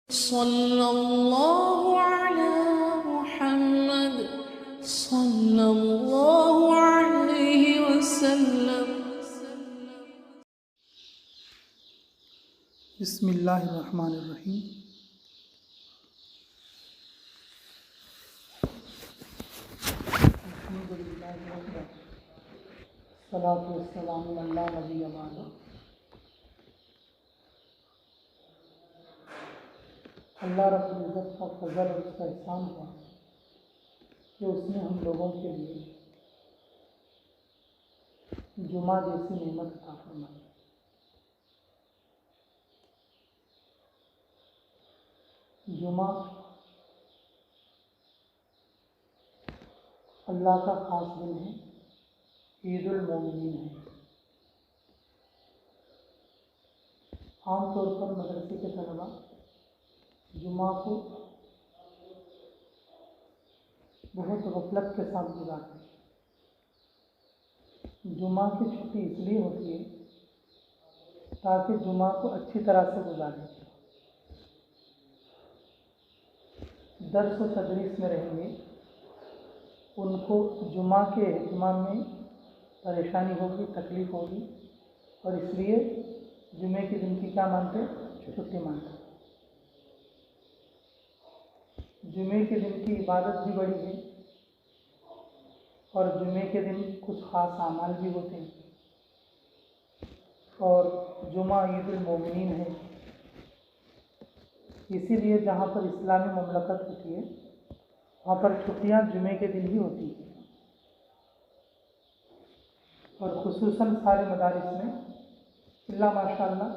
सल्लल्लाहु अला मुहम्मद सल्लल्लाहु अलैहि वसल्लम। बिस्मिल्लाहिर्रहमानिर्रहीम। अल्हम्दुलिल्लाहि वहदा सलातु वस्सलामु अला नबिय्य बअद। अल्लाह रब्बुल इज़्ज़त का फज़ल और उसका एहसान हुआ कि उसने हम लोगों के लिए जुमा जैसी नेमत अता फरमाई। जुमा अल्लाह का ख़ास दिन है, ईदुल मोमिनीन है। आम तौर पर मदरसे के तलबा जुमा को बहुत गफलत के साथ गुजारते हैं। जुमा की छुट्टी इसलिए होती है ताकि जुमा को अच्छी तरह से गुजारें। दर्स व तदरीस में रहेंगे, उनको जुमा के एहतमाम में परेशानी होगी, तकलीफ़ होगी, और इसलिए जुमे के दिन की क्या मानते हैं? छुट्टी मानते हैं। जुमे के दिन की इबादत भी बड़ी है और जुमे के दिन कुछ ख़ास अमाल भी होते हैं, और जुमा ईदुल मोमिनीन है। इसीलिए जहाँ पर इस्लामी ममलकत होती है वहाँ पर छुट्टियाँ जुमे के दिन ही होती हैं, और खुसूसन सारे मदारिस में इल्ला माशाअल्लाह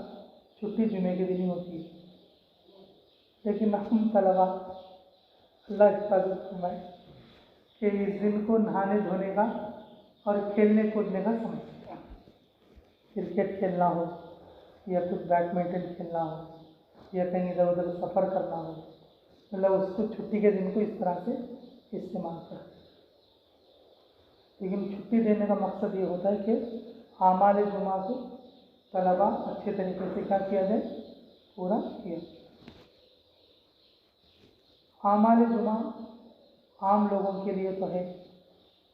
छुट्टी जुमे के दिन ही होती है। लेकिन हम तलबा अल्लाह हिफाजत फरमाए कि इस दिन को नहाने धोने का और खेलने कूदने का समझते हैं। क्रिकेट खेलना हो या कुछ बैडमिंटन खेलना हो या कहीं इधर उधर सफ़र करना हो, मतलब उसको छुट्टी के दिन को इस तरह से इस्तेमाल करें। लेकिन छुट्टी देने का मकसद ये होता है कि आमाल जुमा को तलबा अच्छे तरीके से क्या किया जाए? पूरा किया। आमाल जुमा आम लोगों के लिए तो है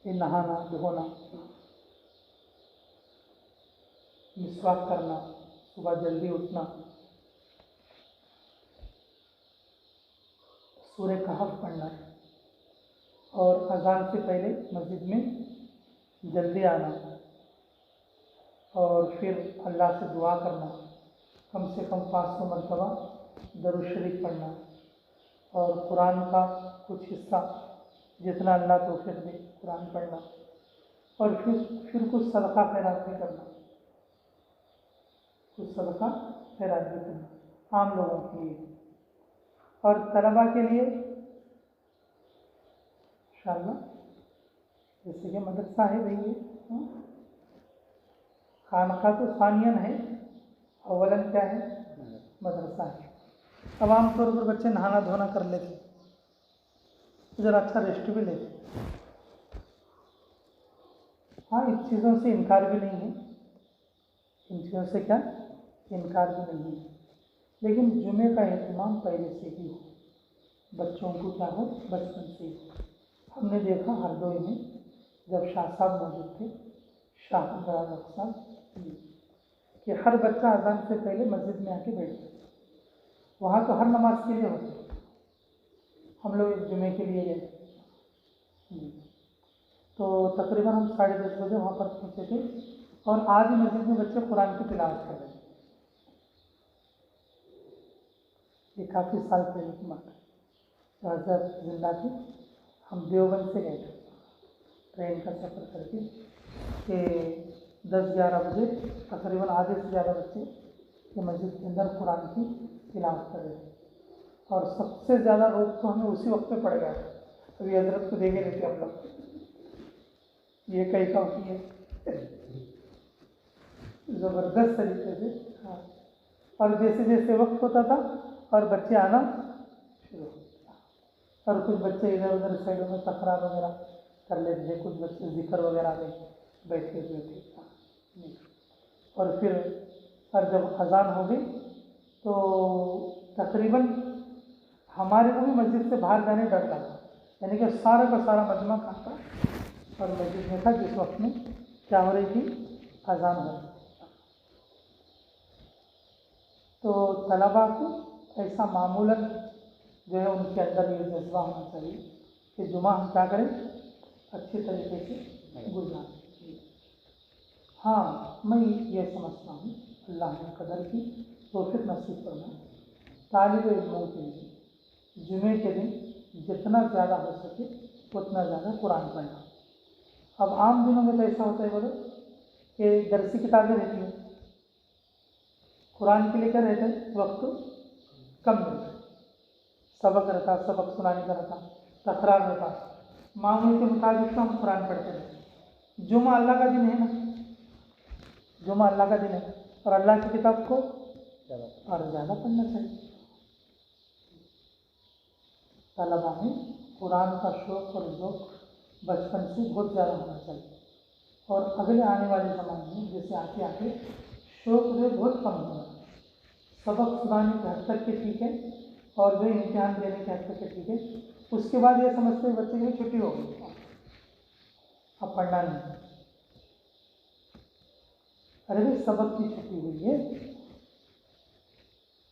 कि नहाना धोना, मिसवाक करना, सुबह जल्दी उठना, सूरह कहफ पढ़ना, और अज़ान से पहले मस्जिद में जल्दी आना, और फिर अल्लाह से दुआ करना, कम से कम 500 मरतबा दरूद शरीफ पढ़ना, और कुरान का कुछ हिस्सा जितना अल्लाह तौफीक दे कुरान पढ़ना, और फिर कुछ सदका खैरात भी करना, कुछ सदका खैरात भी करना आम लोगों के लिए। और तलबा के लिए इंशाअल्लाह जैसे कि मदरसा है भाई, ये खानका तो सानियन है, अव्वलन क्या है? मदरसा है। अब आम तौर पर बच्चे नहाना धोना कर लेते, ज़रा अच्छा रेस्ट भी लेते। हाँ, इन चीज़ों से इनकार भी नहीं है, इन चीज़ों से क्या इनकार भी नहीं है, लेकिन जुमे का एहतमाम पहले से ही हो, बच्चों को क्या हो, बचपन से ही। हमने देखा हरदोई में जब शाह साहब मौजूद थे, शाह साहब, कि हर बच्चा अज़ान से पहले मस्जिद में आके बैठता। वहाँ तो हर नमाज के लिए होते, हम लोग एक जुमे के लिए गए तो तकरीबन हम 10:30 बजे वहाँ पर पहुँचे थे, और आज मस्जिद में बच्चे कुरान की तिलावत कर रहे हैं। ये काफ़ी साल पहले की बात है, हज़रत जिंदा थी। हम देवबंद से गए थे ट्रेन का सफ़र करके कि 10-11 बजे तकरीबन आधे से ज़्यादा बच्चे ये मस्जिद के अंदर कुरान की तिलावत कर रहे थे, और सबसे ज़्यादा रोक तो हमें उसी वक्त पे पड़ गया था। अभी हजरत को देखे नहीं थे हम लोग, ये कई का होती है ज़बरदस्त तरीके से। हाँ, और जैसे जैसे वक्त होता था और बच्चे आना शुरू होते, और कुछ बच्चे इधर उधर साइडों में तकरार वगैरह कर लेते थे, कुछ बच्चे जिक्र वगैरह में बैठे हुए थे। और फिर जब अज़ान हो गई तो तकरीबन हमारे को भी मस्जिद से बाहर जाने डर लगा, यानी कि सारा का सारा मजमा खाता और मस्जिद में था जिस वक्त में क्या हो रही थी, अजान हो रही। तो तलबा को ऐसा मामूलन जो है उनके अंदर ये जज्बा होना चाहिए कि जुमा हम क्या करें, अच्छे तरीके से गुजारें। हाँ, मैं ये समझता हूँ अल्लाह ने कदर की तौफीक नसीब फरमाए, तालिब इल्मों के लिए जुमे के दिन जितना ज़्यादा हो सके उतना ज़्यादा कुरान पढ़ना। अब आम दिनों में तो ऐसा होता है बोलो कि दरसी किताबें रहती हैं, कुरान के लिए क्या रहता है, वक्त कम मिलता है, सबक रहता, सबक सुनाने का रहता, तकरार रहता, मामूल के मुताबिक तो हम कुरान पढ़ते रहते। जुमा अल्लाह का दिन है ना, जुमा अल्लाह का दिन है और अल्लाह की किताब को और ज़्यादा पढ़ना चाहिए। तलबा में कुरान का शौक़ और ज़ौक़ बचपन से बहुत ज़्यादा होना चाहिए और अगले आने वाले ज़माने में जैसे आके आके शौक़ जो है बहुत कम होगा। सबक सुनाने के हद तक के ठीक है और जो इम्तिहान देने के हद तक के ठीक है, उसके बाद ये समझते हैं बच्चे की छुट्टी हो गई, अब पढ़ना नहीं। अरे भाई सबक की छुट्टी हुई है,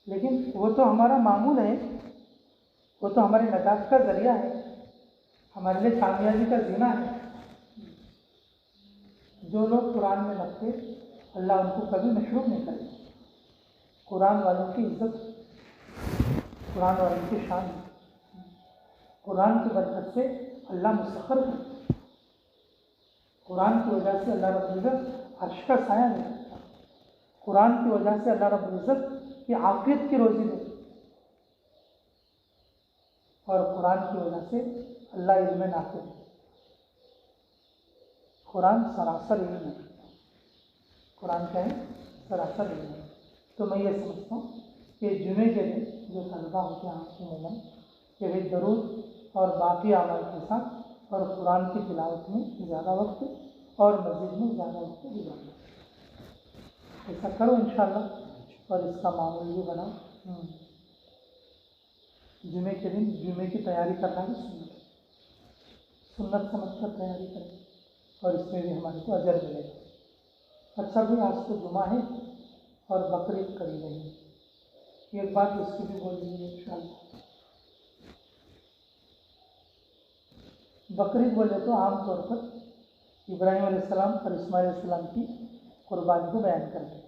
लेकिन वो तो हमारा मामूल है, वो तो हमारे नजात का जरिया है, हमारे लिए कामयाबी का जीना है। जो लोग कुरान में लगते अल्लाह उनको कभी मशरूम नहीं करेगा। कुरान वालों की इज्जत, कुरान वालों की शान, कुरान की बरकत से अल्लाह मुसख्खर करता, कुरान की वजह से अल्लाह रब्बुल इज्जत अर्श का साया देता, कुरान की वजह से अल्लाह रब्बुल इज्जत की आफियत की रोज़ी देता और कुरान की वजह से अल्लाह इल्म नाफिज़ है। कुरान सरासर इल्म है, कुरान क्या है, सरासर इल्म है। तो मैं ये समझता हूँ कि जुमे के दिन जो तलबा होते हैं अमूमन कि भाई दरूद और बाकी अमाल के साथ और कुरान की तिलावत में ज़्यादा वक्त और मस्जिद में ज़्यादा वक्त गुजारना, ऐसा करो इंशाअल्लाह और इसका मामूल भी बनाओ। जुमे के दिन जुमे की तैयारी करना भी सुन्नत समझ कर तैयारी करें और इसमें भी हमारे को अजर मिलेगा। अच्छा भी आज तो जुमा है और बकरीद करी गई है, एक बात उसकी भी बोल दीजिए इंशाअल्लाह। बकरीद बोले तो आम तौर पर इब्राहिम अलैहिस्सलाम और इस्माइल अलैहिस्सलाम की कुर्बानी को बयान करते हैं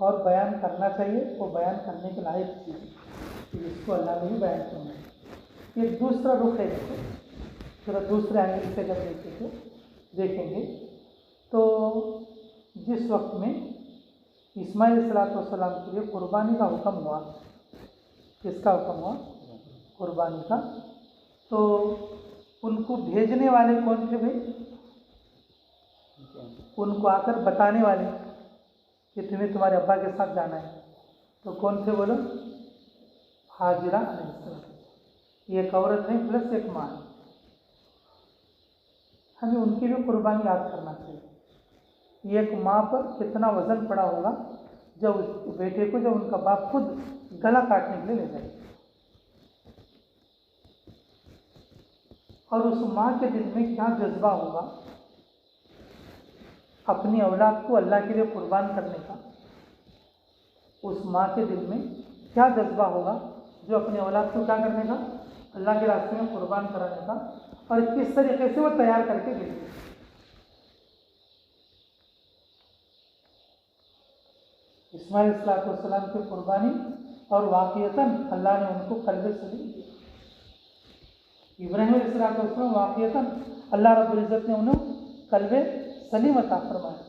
और बयान करना चाहिए, वो बयान करने के लायक चीज़ है, इसको अल्लाह ने भी बयान करना है। एक दूसरा रुख है, देखो थोड़ा दूसरे एंगल से अगर देखेंगे तो जिस वक्त में इस्माइल अलैहिस्सलाम के लिए कुर्बानी का हुक्म हुआ, किसका हुक्म हुआ, कुर्बानी का, तो उनको भेजने वाले कौन थे भाई, उनको आकर बताने वाले कि तुम्हें तुम्हारे अब्बा के साथ जाना है, तो कौन थे बोलो, हाजिरा अलैहिस्सलाम। एक औरत है प्लस एक माँ है, हमें उनकी भी कुर्बानी याद करना चाहिए। एक माँ पर कितना वजन पड़ा होगा जब उस बेटे को, जब उनका बाप खुद गला काटने के लिए ले जाए, और उस माँ के दिल में क्या जज्बा होगा अपनी औलाद को अल्लाह के लिए कुर्बान करने का। उस माँ के दिल में क्या जज्बा होगा जो अपनी औलाद को क्या करने का, अल्लाह के रास्ते में कुर्बान कराने का, और किस तरीके से वो तैयार करके भेजे। इस्माइल अलैहिस्सलाम की कुर्बानी और वाक़ियतन अल्लाह ने उनको कल्बे सलीम दिया। इब्राहिम अलैहिस्सलाम वाक़ियतन अल्लाह रब्बुल इज़्ज़त ने उन्हें कल्बे सलीम अता फरमाया।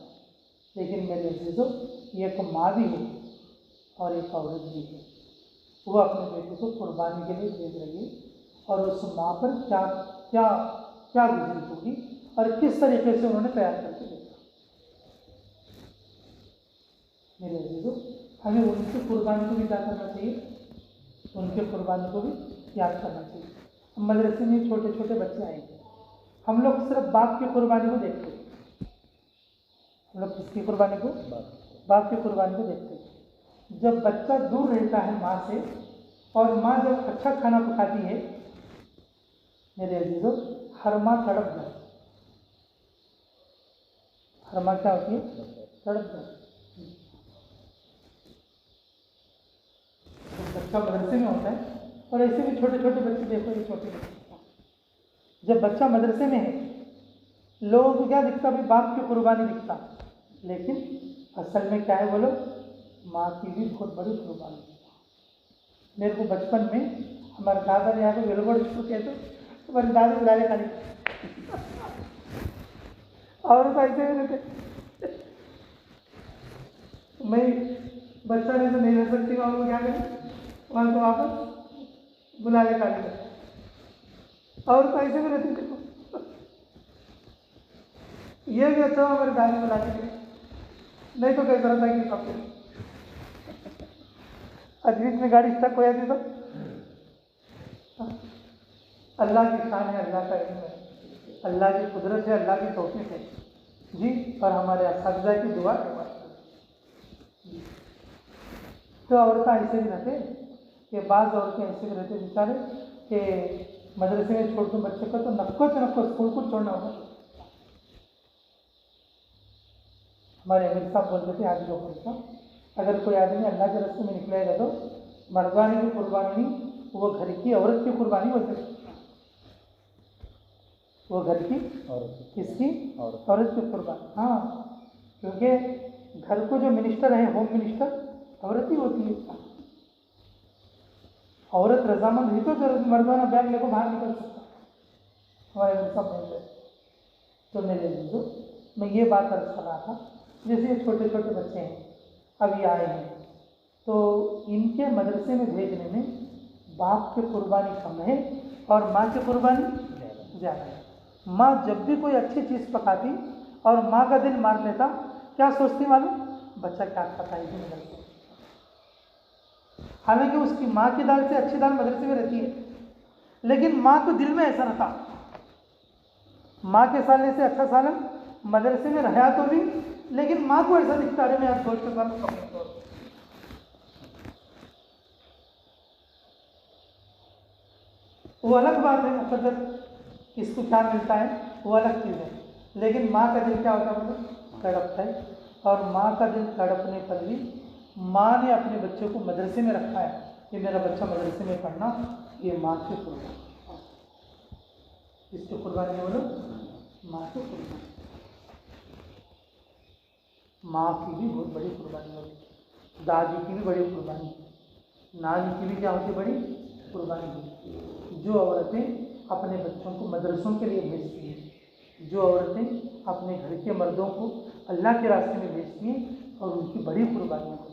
लेकिन मेरे अज़ीज़ों, एक माँ भी है और एक औरत भी है, वो अपने बेटे को कुर्बानी के लिए भेज रही है, और उस माँ पर क्या क्या क्या गुजरी होगी और किस तरीके से उन्होंने तैयार करके देखा। मेरे अज़ीज़ों, हमें उनकी कुर्बानी को भी क्या करना चाहिए, उनके कुर्बानी को भी याद करना चाहिए। हम मदरसे में छोटे छोटे बच्चे आएंगे, हम लोग सिर्फ बाप की कुर्बानी को देखते हैं, हम लोग किसकी कुर्बानी को, बाप की कुर्बानी को देखते हैं। जब बच्चा दूर रहता है माँ से और माँ जब अच्छा खाना पकाती है मेरे अजीजों, हर माँ तड़प जाती है। हर माँ क्या होती है? तड़प जाती है। तो बच्चा मदरसे में होता है, और ऐसे भी छोटे छोटे बच्चे देखो, ये छोटे बच्चे जब बच्चा मदरसे में है, लोगों को क्या दिखता? भाई बाप की कुर्बानी दिखता, लेकिन असल में क्या है बोलो? माँ की भी बहुत बड़ी कुर्बानी है। मेरे को बचपन में हमारे दादा ने यहाँ पे वेलगोड़ इसको कहते, तो मेरे दादा बुलाने खाली और तो ऐसे ही रहते। मैं बच्चा नहीं तो नहीं रह सकती, वहाँ को क्या करें? वहाँ को वापस बुलाने खाली और तो ऐसे भी रहते थे। ये भी अच्छा हमारे दादी बुलाने के लिए, नहीं तो कैसा रहता कि सब अजवीज में गाड़ी स्टक हो जाती तो अल्लाह की शान है, अल्लाह का इल्म है, अल्लाह की कुदरत है, अल्लाह की तौफीक है जी, और हमारे असातिज़ा की दुआ है। तो औरतें ऐसे भी रहते कि बाज़ औरतें ऐसे भी रहते बेचारे कि मदरसे में छोड़ दो बच्चे को तो नक्को स्कूल को छोड़ना होगा। हमारे अमीर साहब बोलते थे, आदि लोग साहब, अगर कोई आदमी अल्लाह के रास्ते में निकलेगा तो मर्दानी की कुर्बानी नहीं, वो घर की औरत की कुर्बानी बोलते थे। वो घर की किसकी? औरत की कुर्बानी। हाँ, क्योंकि घर को जो मिनिस्टर है, होम मिनिस्टर, औरत ही होती है। औरत रजामंद ही तो मर्दाना बैग लेकर बाहर निकल सकता। हमारे घर सब बोलते। तो मेरे दोस्तों, मैं ये बात अर्ज कर रहा था, जैसे ये छोटे छोटे बच्चे हैं अभी आए हैं, तो इनके मदरसे में भेजने में बाप की कुर्बानी कम है और माँ की कुर्बानी ज़्यादा है। माँ जब भी कोई अच्छी चीज़ पकाती और माँ का दिल मार लेता, क्या सोचती मालूम? बच्चा क्या खाता है मदरसे में। हालांकि उसकी माँ की दाल से अच्छी दाल मदरसे में रहती है, लेकिन माँ को दिल में ऐसा रहता, माँ के सालने से अच्छा सालन मदरसे में रहा तो भी, लेकिन माँ को ऐसा दिखता है मैं आज सोच के साथ कम। वो अलग बात है, मुकद्दर किसको क्या मिलता है वो अलग चीज़ है, लेकिन माँ का दिल क्या होता है? मतलब तड़पता है। और माँ का दिल तड़पने पर भी माँ ने अपने बच्चे को मदरसे में रखा है कि मेरा बच्चा मदरसे में पढ़ना, ये माँ की कुर्बानी। किसकी कुर्बानी बोलो? माँ की कुर्बानी। माँ की भी बहुत बड़ी कुर्बानी होती है, दादी की भी बड़ी कुर्बानी, नानी की भी क्या होती है? बड़ी कुर्बानी होती है। जो औरतें अपने बच्चों को मदरसों के लिए भेजती हैं, जो औरतें अपने घर के मर्दों को अल्लाह के रास्ते में भेजती हैं, और उनकी बड़ी कुर्बानियाँ होती हैं।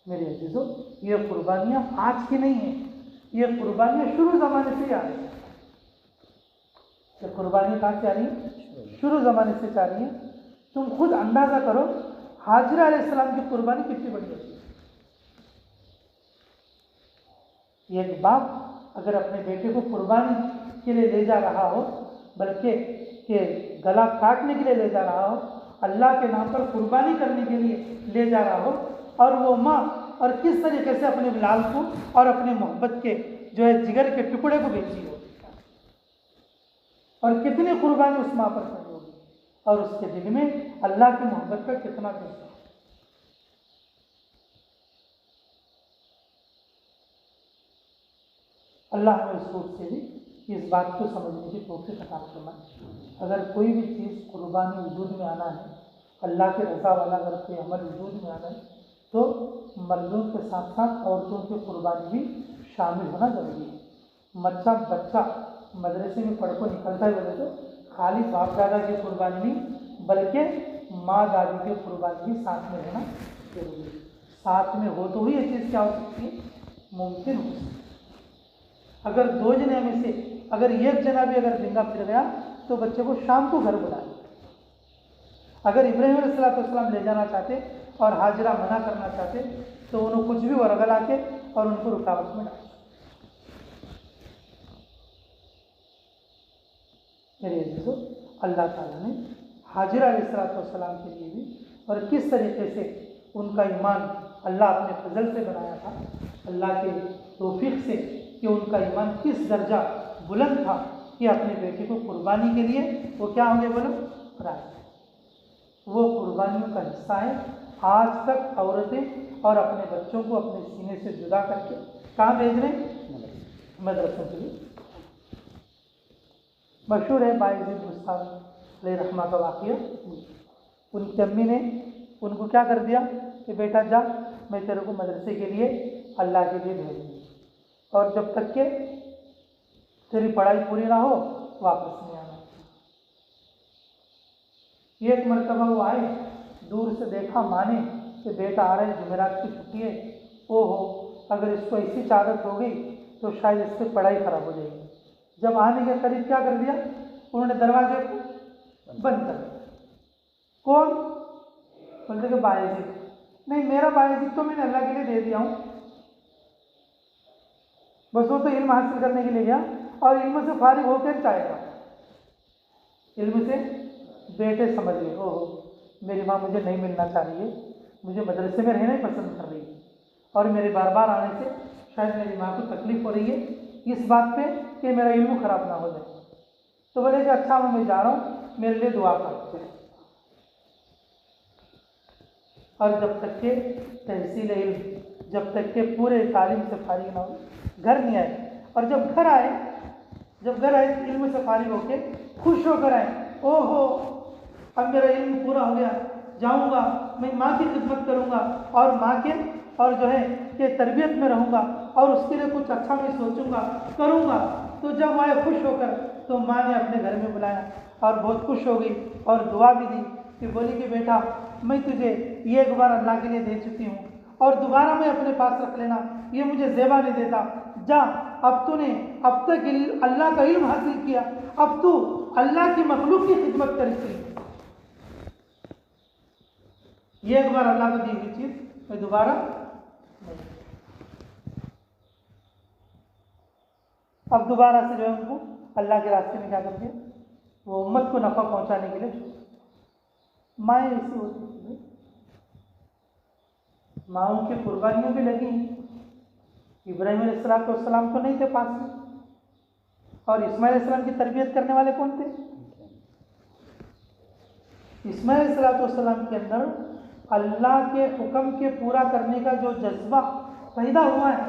मेरे अजीज़ों, ये कुर्बानियाँ आज की नहीं हैं, ये कुर्बानियाँ शुरू ज़माने से आ रही हैं। ये कुर्बानियाँ कहाँ से आ रही हैं? शुरू ज़माने से आ रही हैं। तुम खुद अंदाज़ा करो, हाजिरा अलैहिस्सलाम की कुर्बानी कितनी बड़ी होती है। एक बाप अगर अपने बेटे को कुर्बानी के लिए ले जा रहा हो, बल्कि के गला काटने के लिए ले जा रहा हो, अल्लाह के नाम पर कुर्बानी करने के लिए ले जा रहा हो, और वो माँ और किस तरीके से अपने लाल को और अपने मोहब्बत के जो है जिगर के टुकड़े को बेची हो, और कितनी कुर्बानी उस माँ पर करनी होगी, और उसके दिल में अल्लाह की मोहब्बत का कितना जज्बा। अल्लाह हमें उस रूप से भी इस बात को समझने की तौफीक अता फरमाए। अगर कोई भी चीज़ कुर्बानी वजूद में आना है, अल्लाह के रज़ा वाला अगर कोई अमल वजूद में आना है, तो मर्दों के साथ साथ औरतों की कुर्बानी भी शामिल होना जरूरी है। बच्चा मदरसे में पढ़ को निकलता है बोले तो खाली बाप दादा की कुर्बानी नहीं, बल्कि माँ दादी की कुर्बानी भी साथ में होना जरूरी है। साथ में हो तो ही ये चीज़ क्या हो सकती है? मुमकिन हो सकती है। अगर दो जने में से अगर एक जना भी अगर जिंदा फिर गया तो बच्चे को शाम को घर बुलाए। अगर इब्राहिम अलैहिस्सलाम ले जाना चाहते और हाजिरा मना करना चाहते तो उन्होंने कुछ भी वरगला के और उनको रुकावट में डाल। मेरे अजीज़ों, अल्लाह ताला ने हाजिरा अलैहिस्सलाम के लिए भी और किस तरीके से उनका ईमान अल्लाह अपने फजल से बनाया था, अल्लाह के तौफीक से कि उनका ईमान किस दर्जा बुलंद था कि अपने बेटे को कुर्बानी के लिए वो क्या होंगे बोलो, राज़ी। वो कुर्बानियों का हिस्सा है। आज तक औरतें और अपने बच्चों को अपने सीने से जुदा करके कहाँ भेज रहे हैं, मदरसों के लिए। मशहूर है बायज़ीद बुस्तामी रहमा का वाक़या। उनकी अम्मी ने उनको क्या कर दिया कि बेटा जा, मैं तेरे को मदरसे के लिए अल्लाह के लिए भेज दूँ, और जब तक के तेरी पढ़ाई पूरी ना हो वापस नहीं आना। एक मरतबा वो आए, दूर से देखा माँ ने कि बेटा आ रहा है, जुमेरात की छुट्टी है, ओहो अगर इसको ऐसी आदत हो गई तो शायद इससे पढ़ाई खराब हो जाएगी। जब आने के करीब क्या कर दिया, उन्होंने दरवाजे को बंद कर दिया। कौन? बोलते कि बायज़ीद। नहीं, मेरा बायज़ीद तो मैंने अल्लाह के लिए दे दिया हूँ, बस वो तो इल्म हासिल करने के लिए गया और इल्म से फारिग होकर चाहेगा। इल्म से बेटे समझ गए, ओहो मेरी माँ मुझे नहीं मिलना चाह रही है, मुझे मदरसे में रहना ही पसंद कर रही है, और मेरे बार बार आने से शायद मेरी माँ को तकलीफ़ हो रही है इस बात पे कि मेरा इल्म ख़राब ना हो जाए। तो बोले कि अच्छा मैं जा रहा हूँ, मेरे लिए दुआ करते हैं। और जब तक के तहसील इल्म, जब तक के पूरे तालीम से फारिग ना हो, घर नहीं आए। और जब घर आए इल्म से फारिग होके खुश होकर आए, ओहो अब मेरा इल्म पूरा हो गया, जाऊंगा मैं माँ की खिदमत करूंगा और माँ के और जो है कि तरबियत में रहूंगा और उसके लिए कुछ अच्छा मैं सोचूंगा करूंगा। तो जब आए खुश होकर, तो माँ ने अपने घर में बुलाया और बहुत खुश हो गई और दुआ भी दी कि बोली कि बेटा मैं तुझे ये एक बार अल्लाह के लिए दे चुकी हूँ और दोबारा मैं अपने पास रख लेना, ये मुझे ज़ेबा नहीं देता। जा, अब तूने अब तक अल्लाह का इल्म हासिल किया, अब तू अल्लाह की मखलूक की खिदमत करेगी। ये एक बार अल्लाह को दी हुई चीज़ मैं दोबारा नहीं। अब दोबारा से जो है उनको अल्लाह के रास्ते में क्या कर दिया, वो उम्मत को नफ़ा पहुंचाने के लिए। माएँ ऐसी होती थी, माओं की कुर्बानियों भी लगी। इब्राहीम अलैहिस्सलाम तो नहीं थे पास में, और इस्माइल अलैहिस्सलाम की तरबियत करने वाले कौन थे? इस्माइल अलैहिस्सलाम के अंदर अल्लाह के हुक्म के पूरा करने का जो जज्बा पैदा हुआ है,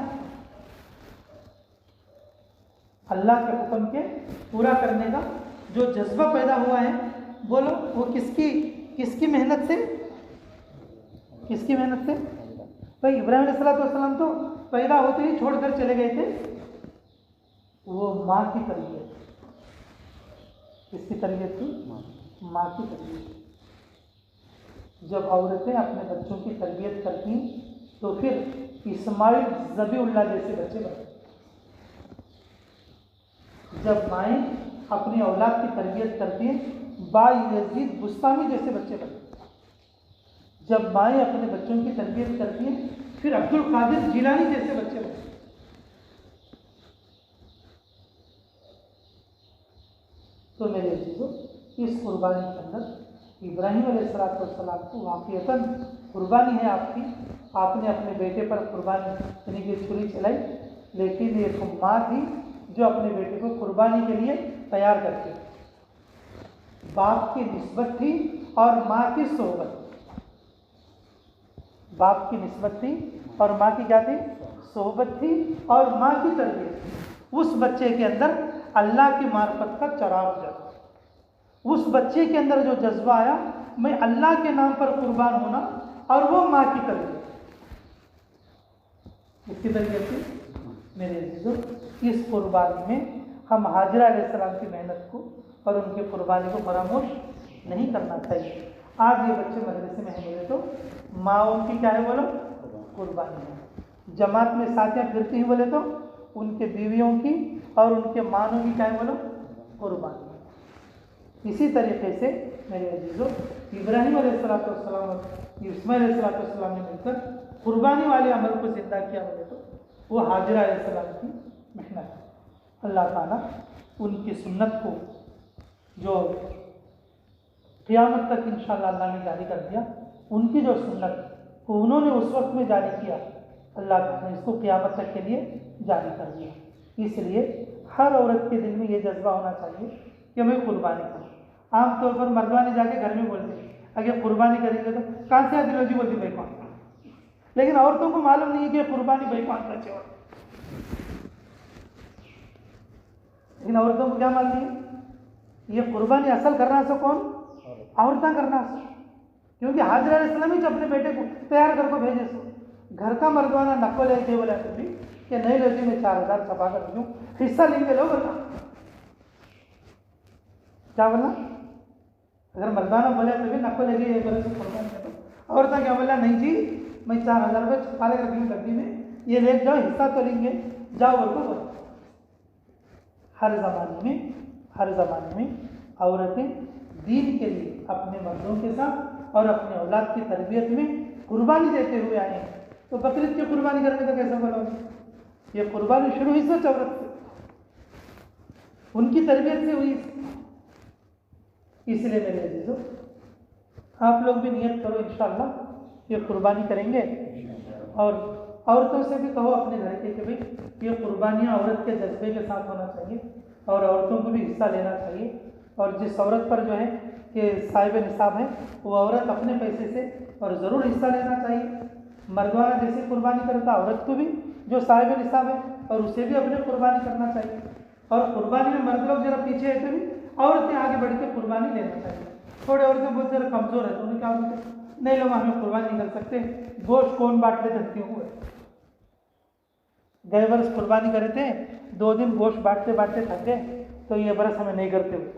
अल्लाह के हुक्म के पूरा करने का जो जज्बा पैदा हुआ है, बोलो वो किसकी मेहनत से? किसकी मेहनत से? भाई इब्राहीम अलैहिस्सलाम तो पैदा होते ही छोड़कर चले गए थे, वो माँ की तरबियत। किसकी तरबियत थी? माँ की तरबियत। जब औरतें अपने बच्चों की तरबियत करती तो फिर इस्माइल ज़बीउल्लाह जैसे बच्चे बनते। जब माएँ अपनी औलाद की तरबियत करती हैं, बायज़ीद बुस्तामी जैसे बच्चे बनते। जब माएँ अपने बच्चों की तरबियत करती हैं, फिर अब्दुल कादिर जिलानी जैसे बच्चे बनते। तो मेरे अज़ीज़ों, इस कुर्बानी के अंदर इब्राहीम अलैहिस्सलाम को वाक़ईतन कुर्बानी है आपकी। आपने अपने बेटे पर कुर्बानी यानी कि छुरी चलाई, लेकिन एक माँ थी जो अपने बेटे को कुर्बानी के लिए तैयार करती। बाप की निस्बत थी और माँ की सोहबत। बाप की निस्बत थी और माँ की क्या थी? सोहबत थी और माँ की तरबियत। उस बच्चे के अंदर अल्लाह की मार्फत का चराग जला। उस बच्चे के अंदर जो जज्बा आया, मैं अल्लाह के नाम पर कुर्बान होना, और वो माँ की तरबियत। इसकी तरबियत थी। मेरे अज़ीज़ों, इस कुर्बानी में हम हाजरा अलैहिस्सलाम की मेहनत को और उनके कुर्बानी को फरामोश नहीं करना चाहिए। आज ये बच्चे मदरसे में हैं बोले तो माँओं की क्या है बोलो? कुर्बानी है। जमात में साथियाँ फिरती हैं बोले तो उनके बीवियों की और उनके मानों की क्या है बोलो? कुर्बानी। इसी तरीके से मेरे अज़ीज़ों, इब्राहीम अलैहिस्सलाम और इस्माइल अलैहिस्सलाम ने मिलकर कुर्बानी वाले अमल को ज़िंदा किया बोले तो वो हाजरा अलैहिस्सलाम की मेहनत है। अल्लाह ताला उनकी सुन्नत को जो क़यामत तक इंशाअल्लाह अल्लाह ने जारी कर दिया, उनकी जो सुन्नत को उन्होंने उस वक्त में जारी किया, अल्लाह ताला ने इसको क़यामत तक के लिए जारी कर दिया। इसलिए हर औरत के दिल में ये जज्बा होना चाहिए कि मैं कुर्बानी करूँ। आमतौर पर मर्दाने जाके घर में बोलते हैं अगर कुर्बानी करेंगे तो कहाँ से आती रोजी बोलती भाई कौन, लेकिन औरतों को मालूम नहीं है कि कुर्बानी भाई कौन करते हो। लेकिन औरतों को क्या मालूम है ये कुर्बानी असल करना सो कौन, औरतें करना सो, क्योंकि हाजिर अलैहिस्सलाम ही अपने बेटे को तैयार करके भेजे सो। घर का मर्दवाना नक्को लेके बोला कभी कि नहीं लेती मैं 4000 छपा कर दूँ, हिस्सा लेंगे लो बोला, क्या बोला, अगर मर्दाना बोले तो भी नक्को लेके ये बोले तो कुर्बानी करो। औरतें क्या बोला नहीं जी मैं 4000 रुपये छपा लेकर रखी डब्बी में, ये ले जाओ हिस्सा तो लेंगे, जाओ और को बोलो। हर ज़माने में औरतें दीन के लिए अपने मर्दों के साथ और अपने औलाद की तरबियत में कुर्बानी देते हुए आए हैं। तो बकरीद की कुर्बानी करने का कैसे बोलोगे, ये कुर्बानी शुरू हुई सच औरत से, उनकी तरबियत से हुई। इसलिए मेरे अजीजों आप लोग भी नियत करो इंशाअल्लाह ये कुर्बानी करेंगे, और औरतों से भी कहो अपने घर के कि भाई ये कुर्बानियाँ औरत के जज्बे के साथ होना चाहिए और औरतों को भी हिस्सा लेना चाहिए। और जिस औरत पर जो है कि साहिब निसाब है वो औरत अपने पैसे से और ज़रूर हिस्सा लेना चाहिए। मर्दाना जैसे कुर्बानी करता औरत को भी जो साहिब निसाब है और उसे भी अपने कुर्बानी करना चाहिए। और कुर्बानी में मर्द लोग जरा पीछे है तो भी औरतें आगे बढ़ के कुर्बानी लेना चाहिए। थोड़े औरतें बहुत ज़रा कमज़ोर है तो उन्हें क्या बोलते नहीं लोग हमें कुर्बानी नहीं कर सकते, गोश्त कौन बांट ले धरती हुए। गए बरस कुर्बानी करे थे, 2 दिन गोश्त बांटते बांटते थक गए, तो ये बरस हमें नहीं करते हुए।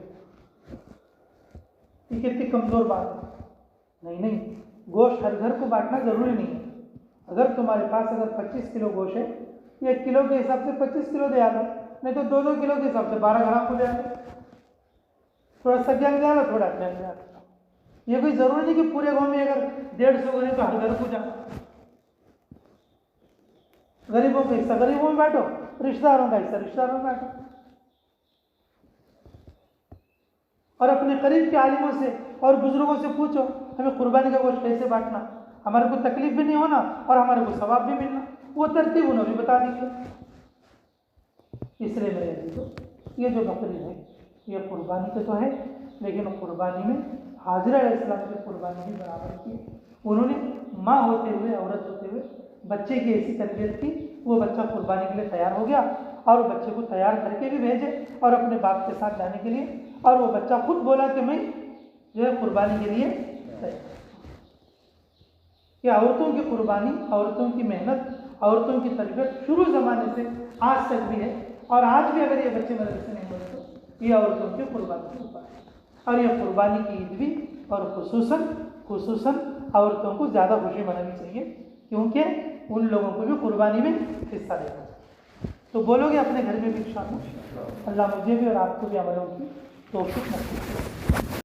ये कितनी कमज़ोर बात है। नहीं, गोश्त हर घर को बांटना ज़रूरी नहीं है। अगर तुम्हारे पास अगर 25 किलो गोश्त है, 1 किलो के हिसाब से 25 किलो दे आना, नहीं तो 2-2 किलो के हिसाब से 12 ग्राम को दे आना। थोड़ा सज्जन दे आना, थोड़ा अज्ञान दे आना। ये कोई ज़रूरी नहीं कि पूरे गाँव में अगर 150 करें तो हर घर को जाना। गरीबों का हिस्सा गरीबों में बांटो, रिश्तेदारों का हिस्सा रिश्तेदारों में बांटो। और अपने करीब के आलिमों से और बुजुर्गों से पूछो हमें कुर्बानी का गोश्त कैसे बांटना, हमारे को तकलीफ भी नहीं होना और हमारे को सवाब भी मिलना, वो तरतीब उन्होंने बता देंगे। इसलिए मेरे अजीजों ये जो बकरीद है ये कुर्बानी का तो है, लेकिन कुर्बानी में हाजिर अलैहिस्सलाम की कुर्बानी भी बराबर की। उन्होंने माँ होते हुए औरत होते हुए बच्चे की ऐसी तरबियत की, वो बच्चा कुर्बानी के लिए तैयार हो गया और बच्चे को तैयार करके भी भेजे और अपने बाप के साथ जाने के लिए, और वो बच्चा खुद बोला कि मैं जो है कुर्बानी के लिए तैयार। ये औरतों की कुर्बानी, औरतों की मेहनत, औरतों की तरबियत शुरू ज़माने से आज तक भी है, और आज भी अगर ये बच्चे मदरसे नहीं होते तो ये औरतों की कुर्बानी के ऊपर है। और ये कुर्बानी की ईद भी और खुसूसन औरतों को ज़्यादा खुशी मनानी चाहिए, क्योंकि उन लोगों को भी कुर्बानी में हिस्सा लेना चाहिए। तो बोलोगे अपने घर में भी इंशाअल्लाह। अल्लाह मुझे भी और आपको भी अमलों की तौफीक नसीब करे।